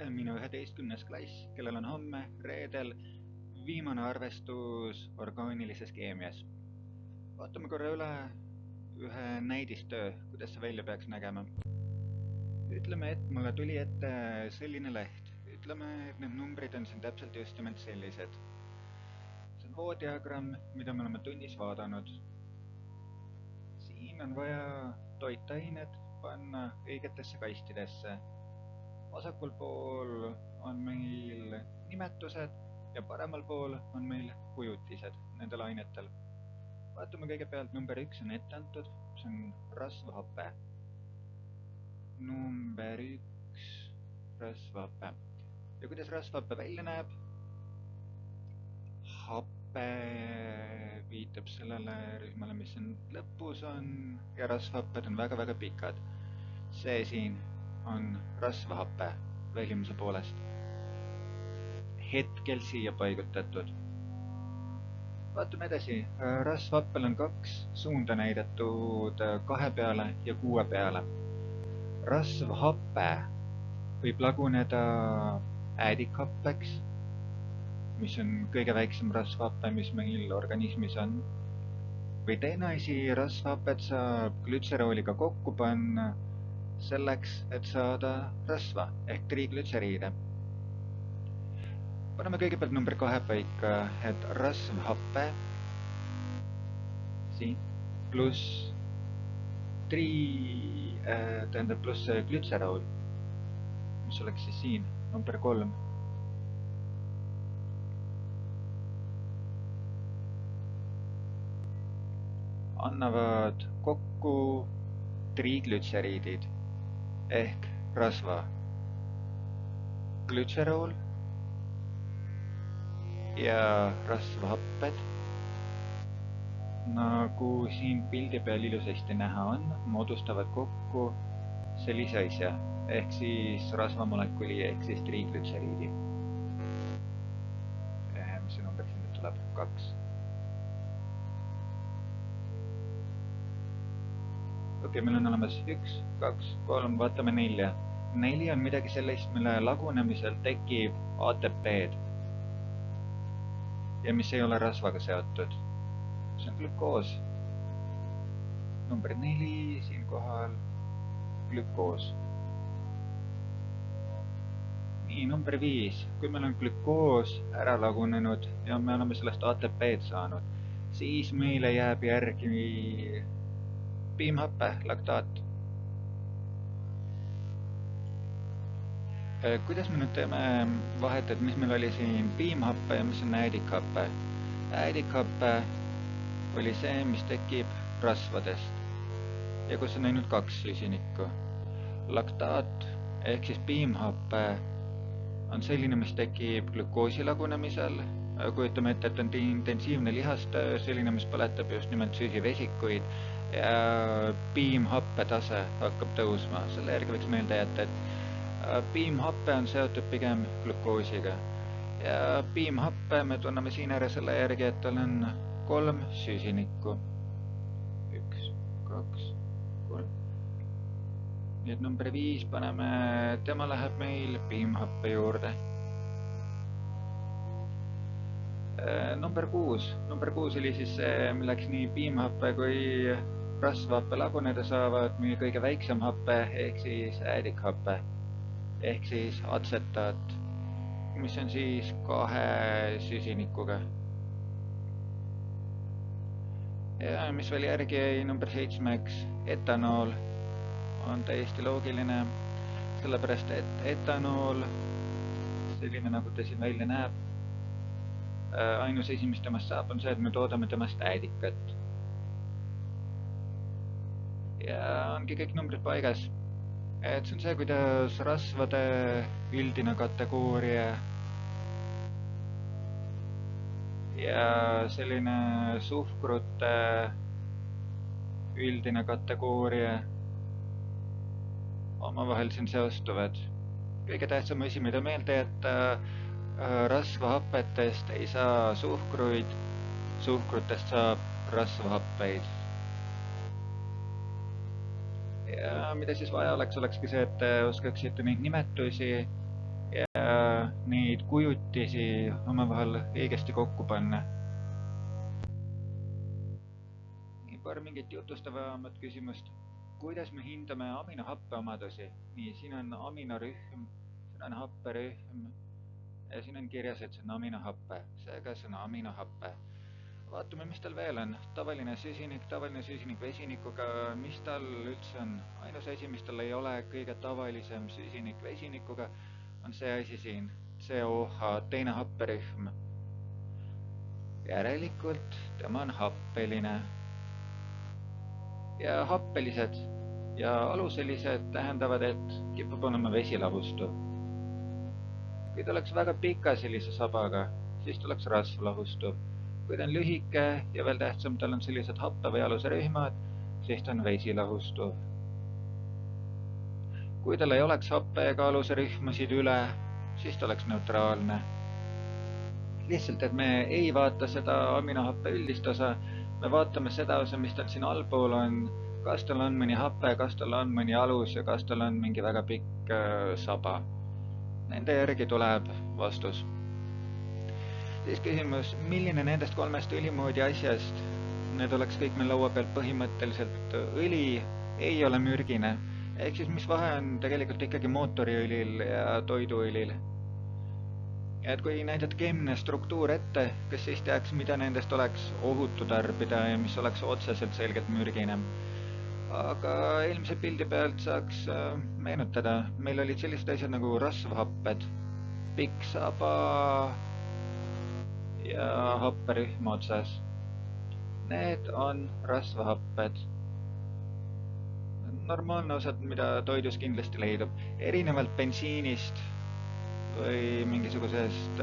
minu 11. klass, kellel on homme reedel viimane arvestus orgaanilises keemias. Vaatame korra üle ühe näidistöö, kuidas see välja peaks nägema. Ütleme, et mulle tuli ette selline leht. Ütleme, et need numbrid on siin täpselt just nimelt sellised. See on O-diagramm, mida me oleme tunnis vaadanud. Siin on vaja toitained panna õigetesse kastidesse. Vasakul pool on meil nimetused ja paremal pool on meil kujutised nendel ainetel. Vaatame kõigepealt, number 1 on ette antud, see on rasvhape. Number 1, rasvhape. Ja kuidas rasvhape välja näeb? Hape viitab sellele rühmale, mis siin lõpus on, ja rasvhapped on väga pikad. See siin on rasvhape välimuse poolest. Hetkel siia paigutatud. Vaatame edasi. Rasvhappel on 2 suunda näidatud 2 peale ja 6 peale. Rasvhape võib laguneda äädikhappeks, mis on kõige väiksem rasvhape, mis meil organismis on. Või teine asi, rasvhapet saab glütserooliga kokku panna selleks, et saada rasva ehk triglütseriide. Paneme kõigepealt number 2 paika, et rasvhape siin pluss pluss glütserool, mis oleks siis siin number 3. Annavad kokku triglütseriidid ehk rasva. Glütserool ja rasvhapped, nagu siin pildi peal ilusasti näha on, moodustavad kokku sellise asja, ehk siis rasvamolekuli ehk siis triglütseriidi. Mis see number siin tuleb? 2. Okei, meil on olemas 1, 2, 3, vaatame 4. 4 on midagi sellist, mille lagunemisel tekib ATP-d ja mis ei ole rasvaga seotud. See on glükoos. Number 4 siinkohal glükoos. Nii, number 5. Kui meil on glükoos ära lagunenud ja me oleme sellest ATP-d saanud, siis meile jääb järgi piimhappe, laktaat. Kuidas me nüüd teeme vahet, et mis meil oli siin piimhappe ja mis on äädikhappe? Äädikhappe oli see, mis tekib rasvadest ja kus on ainult 2 süsinikku. Laktaat ehk siis piimhappe on selline, mis tekib glükoosi lagunemisel. Kujutame ette, et on intensiivne lihastöö, selline, mis põletab just nimelt süsivesikuid ja piimhappe tase hakkab tõusma. Selle järgi võiks meelde jätta, et piimhappe on seotud pigem glükoosiga ja piimhappe me tunneme siin ära selle järgi, et tal on 3 süsinikku. 1, 2, 3. Nii et number 5 paneme, tema läheb meil piimhappe juurde. Number 6. Number 6 oli siis see, milleks nii piimhappe kui rasvhappe laguneda saavad, meie kõige väiksem happe ehk siis äädikhappe ehk siis atsetaat, mis on siis 2 süsinikuga. Ja mis veel järgi jäi number 7-ks, etanool on täiesti loogiline, sellepärast et etanool, selline nagu ta siin välja näeb, ainus asi, mis temast saab, on see, et me toodame temast äädikat. Ja ongi kõik numbrid paigas. Et see on see, kuidas rasvade üldine kategooria ja selline suhkrute üldine kategooria omavahel siin seostuvad. Kõige tähtsam asi, mida meelde jätta, rasvahapetest ei saa suhkruid, suhkrutest saab rasvahappeid. Ja mida siis vaja olekski see, et oskaksite neid nimetusi ja neid kujutisi omavahel õigesti kokku panna. Paar mingit jutustavamat küsimust. Kuidas me hindame aminohappe omadusi? Nii, siin on aminorühm, siin on happerühm ja siin on kirjas, et see on aminohappe. Seega see on aminohappe. Vaatame, mis tal veel on. Tavaline süsinik vesinikuga. Mis tal üldse on? Ainus asi, mis tal ei ole kõige tavalisem süsinik vesinikuga, on see asi siin. COH, teine happerühm. Järelikult tema on happeline. Ja happelised ja aluselised tähendavad, et kipub olema vesilahustuv. Kui ta oleks väga pika sellise sabaga, siis ta oleks rasvlahustuv. Kui ta on lühike ja veel tähtsam, tal on sellised happe- või aluserühmad, siis ta on vesilahustuv. Kui tal ei oleks happe- ega aluserühmasid üle, siis ta oleks neutraalne. Lihtsalt, et me ei vaata seda aminohappe üldist osa, me vaatame seda osa, mis tal siin allpool on, kas tal on mõni hape, kas tal on mõni alus ja kas tal on mingi väga pikk saba. Nende järgi tuleb vastus. Siis küsimus, milline nendest kolmest õlimoodi asjast, need oleks kõik meil laua peal põhimõtteliselt õli, ei ole mürgine. Ehk siis mis vahe on tegelikult ikkagi mootoriõlil ja toiduõlil? Et kui näidata keemiline struktuur ette, kas siis teaks, mida nendest oleks ohutu tarbida ja mis oleks otseselt selgelt mürgine. Aga eelmise pildi pealt saaks meenutada, meil olid sellised asjad nagu rasvhapped, pikk saba ja happerühm otsas. Need on rasvahapped. Normaalne osad, mida toidus kindlasti leidub. Erinevalt bensiinist või mingisugusest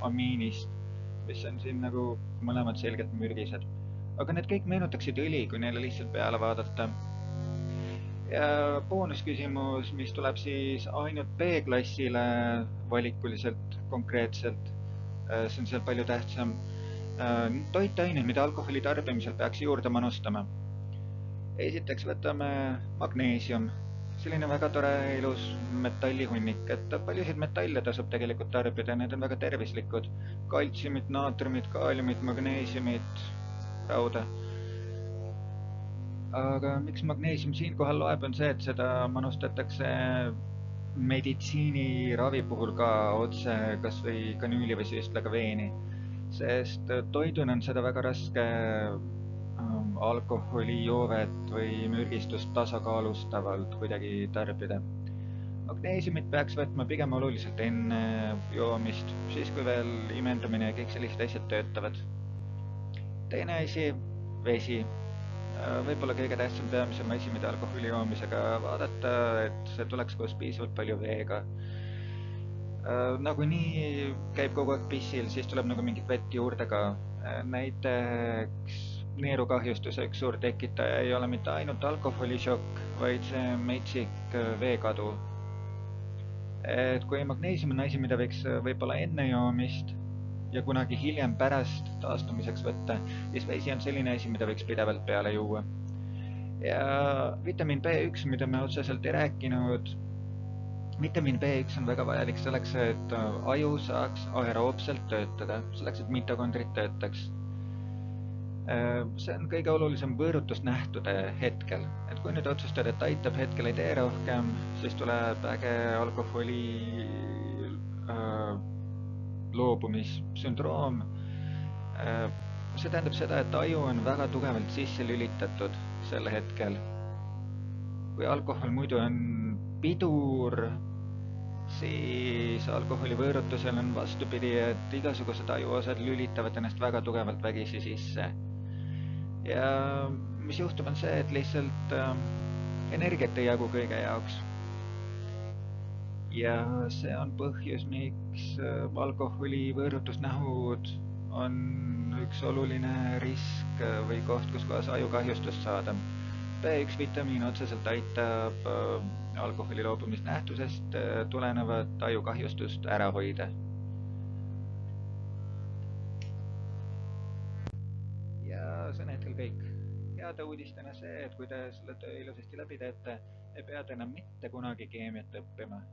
amiinist, mis on siin nagu mõlemad selgelt mürgised. Aga need kõik meenutaksid õli, kui neile lihtsalt peale vaadata. Ja boonusküsimus, mis tuleb siis ainult B-klassile valikuliselt konkreetselt, see on seal palju tähtsam. Toitained, mida alkoholi tarbimisel peaks juurde manustama. Esiteks võtame magneesium. Selline väga tore ilus metallihunnik, et paljusid metalle tasub tegelikult tarbida, need on väga tervislikud. Kaltsiumit, naatriumit, kaaliumit, magneesiumit, rauda. Aga miks magneesium siinkohal loeb, on see, et seda manustatakse meditsiiniravi puhul ka otse kas või kanüüli või süstlaga veeni. Sest toiduna on seda väga raske alkoholijoovet või mürgistust tasakaalustavalt kuidagi tarbida. Magneesiumit peaks võtma pigem oluliselt enne joomist, siis kui veel imendamine ja kõik sellised asjad töötavad. Teine asi, vesi. Võib-olla kõige tähtsam peamisem asi, mida alkoholi joomisega vaadata, et see tuleks koos piisavalt palju veega. Nagunii käib kogu aeg pissil, siis tuleb nagu mingit vett juurde ka. Näiteks neerukahjustuse üks suur tekitaja ei ole mitte ainult alkoholišokk, vaid see metsik veekadu. Et kui magneesium on asi, mida võiks võib-olla enne joomist ja kunagi hiljem pärast taastumiseks võtta, siis vesi on selline asi, mida võiks pidevalt peale juua. Ja vitamiin B1, mida me otseselt ei rääkinud, vitamiin B1 on väga vajalik selleks, et aju saaks aeroobselt töötada, selleks, et mitokondrid töötaks. See on kõige olulisem võõrutusnähtude hetkel, et kui nüüd otsustada, et aitab, hetkel ei tee rohkem, siis tuleb äge alkoholi loobumissündroom. See tähendab seda, et aju on väga tugevalt sisse lülitatud sel hetkel. Kui alkohol muidu on pidur, siis alkoholi võõrutusel on vastupidi, et igasugused ajuosad lülitavad ennast väga tugevalt vägisi sisse. Ja mis juhtub on see, et lihtsalt energiat ei jagu kõige jaoks. Ja see on põhjus, miks alkoholi võõrutusnähud on üks oluline risk või koht, kus kohas ajukahjustust saada. B1 vitamiin otseselt aitab alkoholi loobumisnähtusest tulenevat ajukahjustust ära hoida. Ja see on hetkel kõik. Heade uudistena see, et kui te selle töö ilusasti läbi teete, ei pea te enam mitte kunagi keemiat õppima.